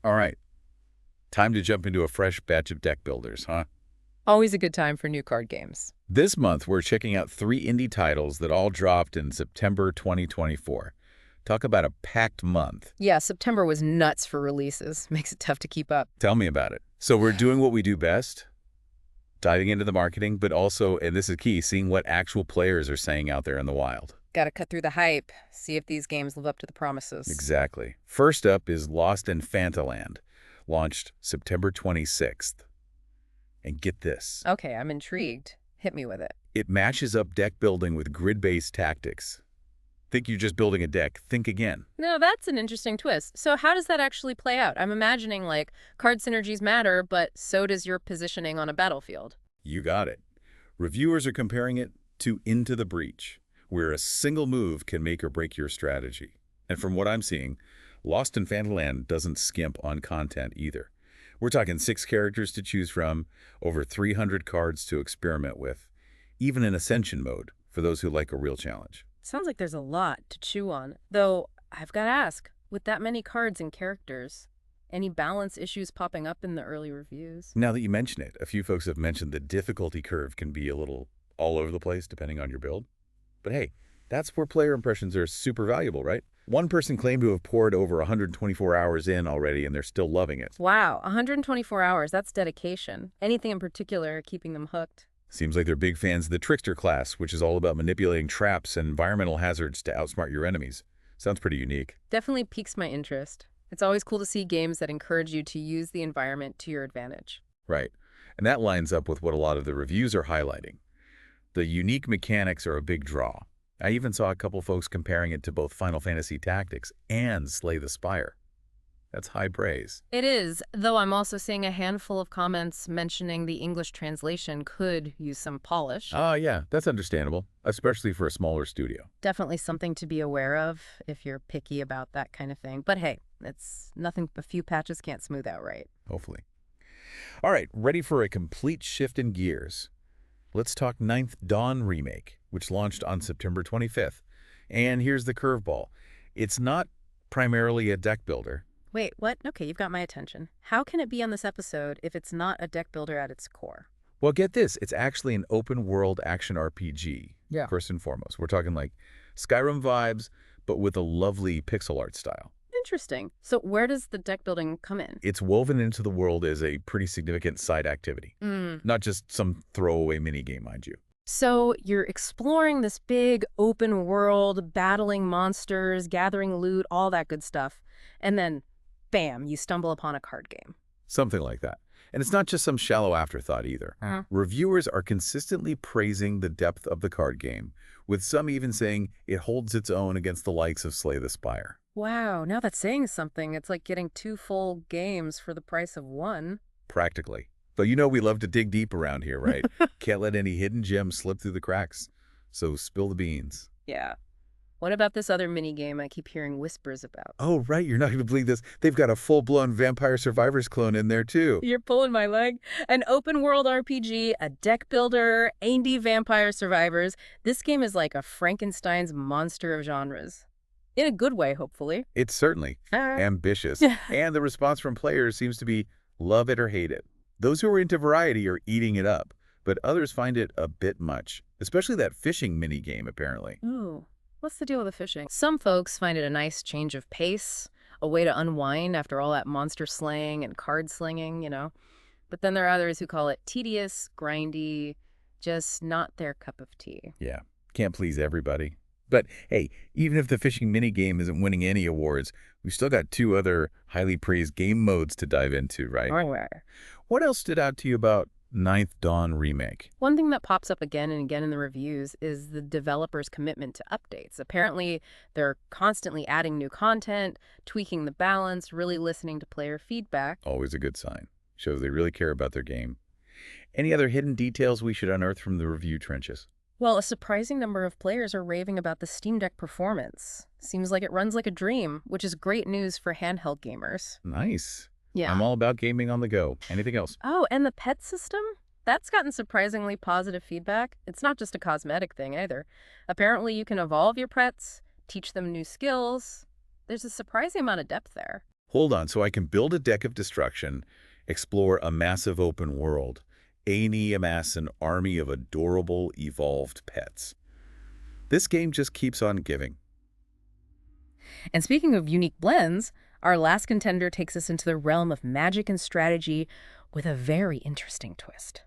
All right, time to jump into a fresh batch of deck builders, huh? Always a good time for new card games. This month, we're checking out 3 indie titles that all dropped in September 2024. Talk about a packed month. Yeah, September was nuts for releases. Makes it tough to keep up. Tell me about it. So we're doing what we do best, diving into the marketing, but also, and this is key, seeing what actual players are saying out there in the wild. Gotta cut through the hype, see if these games live up to the promises. Exactly. First up is Lost in Fantaland, launched September 26th. And get this. Okay, I'm intrigued. Hit me with it. It matches up deck building with grid-based tactics. Think you're just building a deck. Think again. No, that's an interesting twist. So how does that actually play out? I'm imagining, like, card synergies matter, but so does your positioning on a battlefield. You got it. Reviewers are comparing it to Into the Breach, where a single move can make or break your strategy. And from what I'm seeing, Lost in Fantaland doesn't skimp on content either. We're talking 6 characters to choose from, over 300 cards to experiment with, even in Ascension mode for those who like a real challenge. Sounds like there's a lot to chew on. Though, I've got to ask, with that many cards and characters, any balance issues popping up in the early reviews? Now that you mention it, a few folks have mentioned the difficulty curve can be a little all over the place depending on your build. But hey, that's where player impressions are super valuable, right? One person claimed to have poured over 124 hours in already, and they're still loving it. Wow, 124 hours, that's dedication. Anything in particular keeping them hooked? Seems like they're big fans of the Trickster class, which is all about manipulating traps and environmental hazards to outsmart your enemies. Sounds pretty unique. Definitely piques my interest. It's always cool to see games that encourage you to use the environment to your advantage. Right. And that lines up with what a lot of the reviews are highlighting. The unique mechanics are a big draw. I even saw a couple folks comparing it to both Final Fantasy Tactics and Slay the Spire. That's high praise. It is, though I'm also seeing a handful of comments mentioning the English translation could use some polish. Ah, yeah, that's understandable, especially for a smaller studio. Definitely something to be aware of if you're picky about that kind of thing. But hey, it's nothing a few patches can't smooth out right. Hopefully. All right, ready for a complete shift in gears. Let's talk Ninth Dawn Remake, which launched on September 25th. And here's the curveball. It's not primarily a deck builder. Wait, what? Okay, you've got my attention. How can it be on this episode if it's not a deck builder at its core? Well, get this. It's actually an open-world action RPG, Yeah. first and foremost. We're talking like Skyrim vibes, but with a lovely pixel art style. Interesting. So where does the deck building come in? It's woven into the world as a pretty significant side activity, not just some throwaway minigame, mind you. So you're exploring this big open world, battling monsters, gathering loot, all that good stuff. And then, bam, you stumble upon a card game. Something like that. And it's not just some shallow afterthought either. Reviewers are consistently praising the depth of the card game, with some even saying it holds its own against the likes of Slay the Spire. Wow, now that's saying something. It's like getting 2 full games for the price of 1. Practically. But you know we love to dig deep around here, right? Can't let any hidden gems slip through the cracks. So spill the beans. Yeah. What about this other mini game I keep hearing whispers about? Oh, right. You're not going to believe this. They've got a full-blown Vampire Survivors clone in there, too. You're pulling my leg. An open world RPG, a deck builder, indie vampire survivors. This game is like a Frankenstein's monster of genres. In a good way, hopefully. It's certainly ambitious. And the response from players seems to be love it or hate it. Those who are into variety are eating it up, but others find it a bit much, especially that fishing mini-game, apparently. Ooh, what's the deal with the fishing? Some folks find it a nice change of pace, a way to unwind after all that monster slaying and card slinging, you know. But then there are others who call it tedious, grindy, just not their cup of tea. Yeah, can't please everybody. But hey, even if the fishing minigame isn't winning any awards, we've still got 2 other highly praised game modes to dive into, right? What else stood out to you about Ninth Dawn Remake? One thing that pops up again and again in the reviews is the developers' commitment to updates. Apparently, they're constantly adding new content, tweaking the balance, really listening to player feedback. Always a good sign. Shows they really care about their game. Any other hidden details we should unearth from the review trenches? Well, a surprising number of players are raving about the Steam Deck performance. Seems like it runs like a dream, which is great news for handheld gamers. Nice. Yeah. I'm all about gaming on the go. Anything else? Oh, and the pet system? That's gotten surprisingly positive feedback. It's not just a cosmetic thing either. Apparently you can evolve your pets, teach them new skills. There's a surprising amount of depth there. Hold on, so I can build a deck of destruction, explore a massive open world, and amass an army of adorable, evolved pets. This game just keeps on giving. And speaking of unique blends, our last contender takes us into the realm of magic and strategy with a very interesting twist.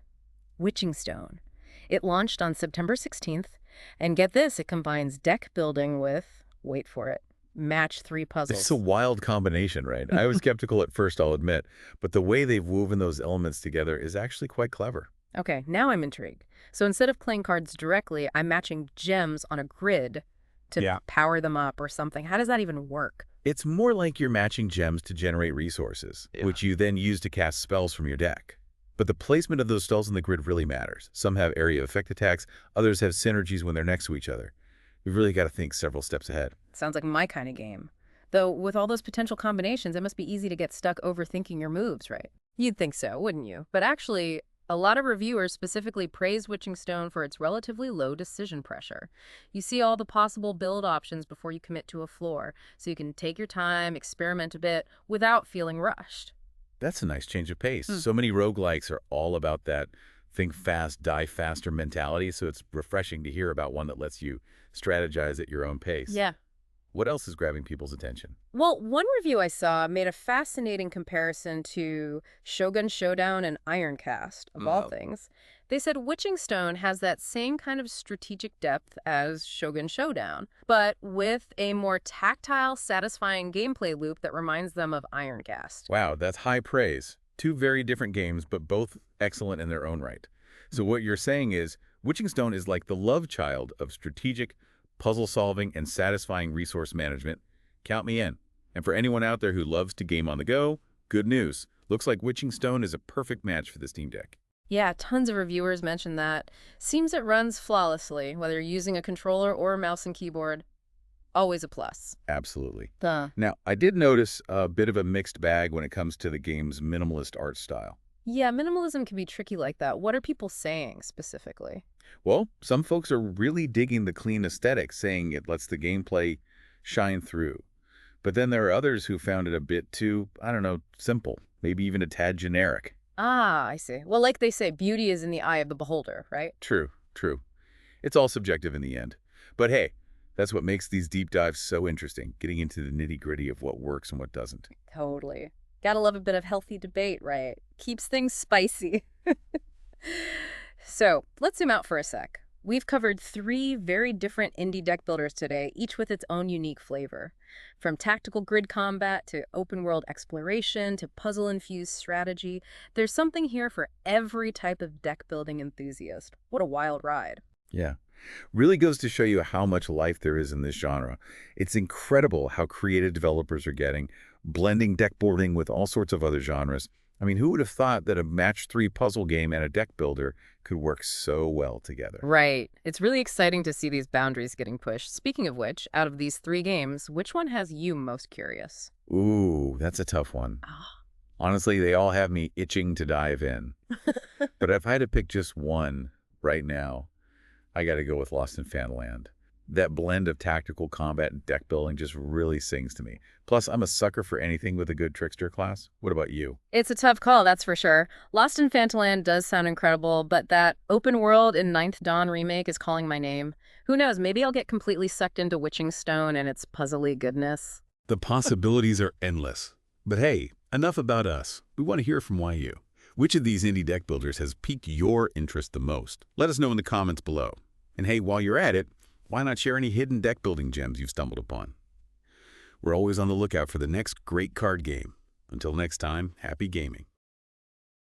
Witching Stone. It launched on September 16th, and get this, it combines deck building with, wait for it, match 3 puzzles. It's a wild combination, right? I was skeptical at first, I'll admit, but the way they've woven those elements together is actually quite clever. Okay, now I'm intrigued. So instead of playing cards directly, I'm matching gems on a grid to power them up or something. How does that even work? It's more like you're matching gems to generate resources, which you then use to cast spells from your deck. But the placement of those spells in the grid really matters. Some have area of effect attacks, others have synergies when they're next to each other. You've really got to think several steps ahead. Sounds like my kind of game. Though with all those potential combinations, it must be easy to get stuck overthinking your moves, right? You'd think so, wouldn't you? But actually, a lot of reviewers specifically praise Witching Stone for its relatively low decision pressure. You see all the possible build options before you commit to a floor, so you can take your time, experiment a bit, without feeling rushed. That's a nice change of pace. So many roguelikes are all about that think fast, die faster mentality, so it's refreshing to hear about one that lets you strategize at your own pace. Yeah. What else is grabbing people's attention? Well, one review I saw made a fascinating comparison to Shogun Showdown and Ironcast, of all things. They said Witching Stone has that same kind of strategic depth as Shogun Showdown, but with a more tactile, satisfying gameplay loop that reminds them of Ironcast. Wow, that's high praise. 2 very different games, but both excellent in their own right. So what you're saying is, Witching Stone is like the love child of strategic, puzzle-solving, and satisfying resource management. Count me in. And for anyone out there who loves to game on the go, good news. Looks like Witching Stone is a perfect match for the Steam Deck. Yeah, tons of reviewers mentioned that. Seems it runs flawlessly, whether you're using a controller or a mouse and keyboard. Always a plus. Absolutely. Duh. Now, I did notice a bit of a mixed bag when it comes to the game's minimalist art style. Yeah, minimalism can be tricky like that. What are people saying specifically? Well, some folks are really digging the clean aesthetic, saying it lets the gameplay shine through. But then there are others who found it a bit too, I don't know, simple, maybe even a tad generic. Ah, I see. Well, like they say, beauty is in the eye of the beholder, right? True, true. It's all subjective in the end. But hey, that's what makes these deep dives so interesting, getting into the nitty-gritty of what works and what doesn't. Totally. Gotta love a bit of healthy debate, right? Keeps things spicy. So, let's zoom out for a sec. We've covered 3 very different indie deck builders today, each with its own unique flavor. From tactical grid combat to open-world exploration to puzzle-infused strategy, there's something here for every type of deck-building enthusiast. What a wild ride. Yeah. Really goes to show you how much life there is in this genre. It's incredible how creative developers are getting, blending deck building with all sorts of other genres. I mean, who would have thought that a match 3 puzzle game and a deck builder could work so well together? Right. It's really exciting to see these boundaries getting pushed. Speaking of which, out of these 3 games, which one has you most curious? Ooh, that's a tough one. Honestly, they all have me itching to dive in. But if I had to pick just one right now, I got to go with Lost in Fantaland. That blend of tactical combat and deck building just really sings to me. Plus, I'm a sucker for anything with a good trickster class. What about you? It's a tough call, that's for sure. Lost in Fantaland does sound incredible, but that open world in Ninth Dawn Remake is calling my name. Who knows, maybe I'll get completely sucked into Witching Stone and its puzzly goodness. The possibilities are endless. But hey, enough about us. We want to hear from you. Which of these indie deck builders has piqued your interest the most? Let us know in the comments below. And hey, while you're at it, why not share any hidden deck building gems you've stumbled upon? We're always on the lookout for the next great card game. Until next time, happy gaming.